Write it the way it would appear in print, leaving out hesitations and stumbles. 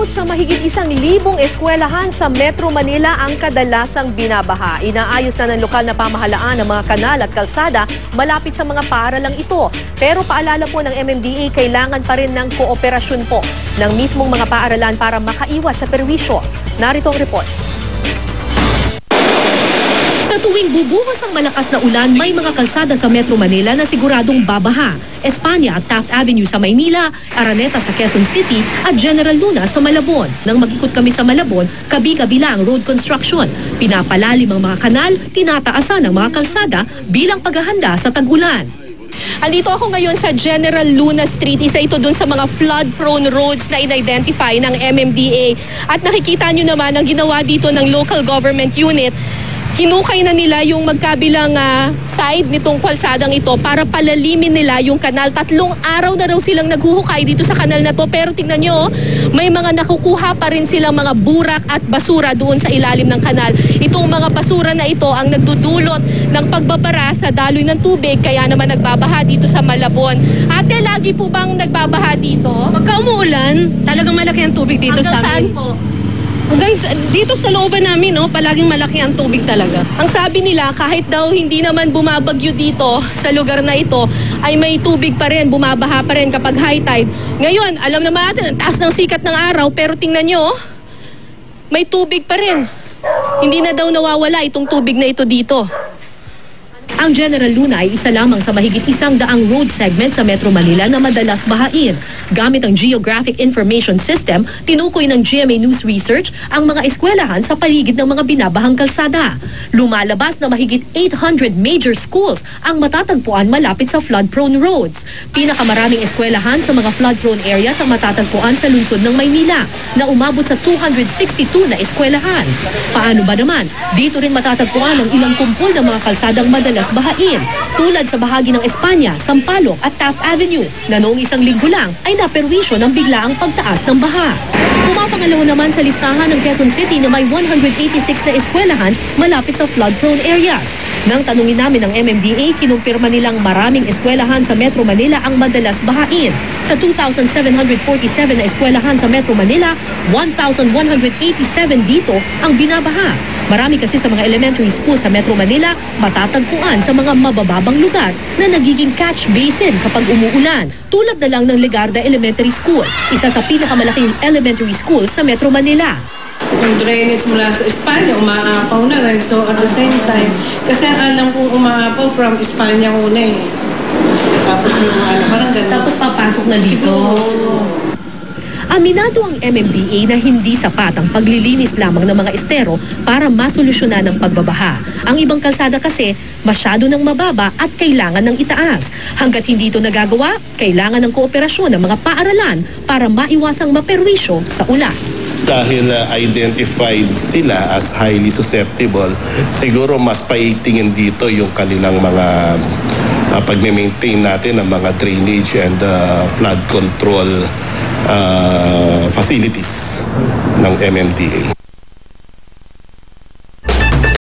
Umabot sa mahigit 1,000 eskwelahan sa Metro Manila ang kadalasang binabaha. Inaayos na ng lokal na pamahalaan ang mga kanal at kalsada malapit sa mga paaralang ito. Pero paalala po ng MMDA, kailangan pa rin ng kooperasyon po ng mismong mga paaralan para makaiwas sa perwisyo. Narito ang report. Sa tuwing bubuhos ang malakas na ulan, may mga kalsada sa Metro Manila na siguradong babaha. Espanya at Taft Avenue sa Maynila, Araneta sa Quezon City at General Luna sa Malabon. Nang mag-ikot kami sa Malabon, kabi-kabila ang road construction. Pinapalalim ang mga kanal, tinataasan ang mga kalsada bilang paghahanda sa tag-ulan. Andito ako ngayon sa General Luna Street. Isa ito dun sa mga flood-prone roads na in-identify ng MMDA. At nakikita nyo naman ang ginawa dito ng local government unit. Hinukay na nila yung magkabilang side nitong kalsadang ito para palalimin nila yung kanal. 3 araw na raw silang naghuhukay dito sa kanal na to. Pero tingnan nyo, may mga nakukuha pa rin silang mga burak at basura doon sa ilalim ng kanal. Itong mga basura na ito ang nagdudulot ng pagbabara sa daloy ng tubig. Kaya naman nagbabaha dito sa Malabon. Ate, lagi po bang nagbabaha dito? Pagka umuulan, talagang malaki ang tubig dito Hanggang sa saan amin. po? Guys, dito sa looban namin, palaging malaki ang tubig talaga. Ang sabi nila, kahit daw hindi naman bumabagyo dito sa lugar na ito, ay may tubig pa rin, bumabaha pa rin kapag high tide. Ngayon, alam naman natin, ang taas ng sikat ng araw, pero tingnan nyo, may tubig pa rin. Hindi na daw nawawala itong tubig na ito dito. Ang General Luna ay isa lamang sa mahigit 100 road segment sa Metro Manila na madalas bahain. Gamit ang Geographic Information System, tinukoy ng GMA News Research ang mga eskwelahan sa paligid ng mga binabahang kalsada. Lumalabas na mahigit 800 major schools ang matatagpuan malapit sa flood-prone roads. Pinakamaraming eskwelahan sa mga flood-prone areas ang matatagpuan sa lungsod ng Maynila na umabot sa 262 na eskwelahan. Paano ba naman? Dito rin matatagpuan ang ilang kumpol ng mga kalsadang madalas bahain, tulad sa bahagi ng Espanya, Sampaloc at Taft Avenue na noong 1 linggo lang ay naperwisyo ng biglaang pagtaas ng baha. Pumapangalawa naman sa listahan ng Quezon City na may 186 na eskwelahan malapit sa flood-prone areas. Nang tanungin namin ng MMDA, kinumpirma nilang maraming eskwelahan sa Metro Manila ang madalas bahain. Sa 2,747 na eskwelahan sa Metro Manila, 1,187 dito ang binabaha. Marami kasi sa mga elementary school sa Metro Manila matatagpuan sa mga mabababang lugar na nagiging catch basin kapag umuulan. Tulad na lang ng Legarda Elementary School, isa sa pinakamalaking elementary school sa Metro Manila. Yung drainage mula sa Espanya, umaapaw na rin. So at the same time, kasi alam kong umaapaw from Espanya una eh. Tapos yung parang ganun. Tapos papasok na dito. Aminado ang MMDA na hindi sapat ang paglilinis lamang ng mga estero para masolusyonan ang pagbabaha. Ang ibang kalsada kasi masyado ng mababa at kailangan ng itaas. Hanggat hindi ito nagagawa, kailangan ng kooperasyon ng mga paaralan para maiwasang maperwisyo sa ulan. Dahil identified sila as highly susceptible, siguro mas paitingin dito yung kanilang mga pag-maintain natin ng mga drainage and flood control facilities ng MMDA.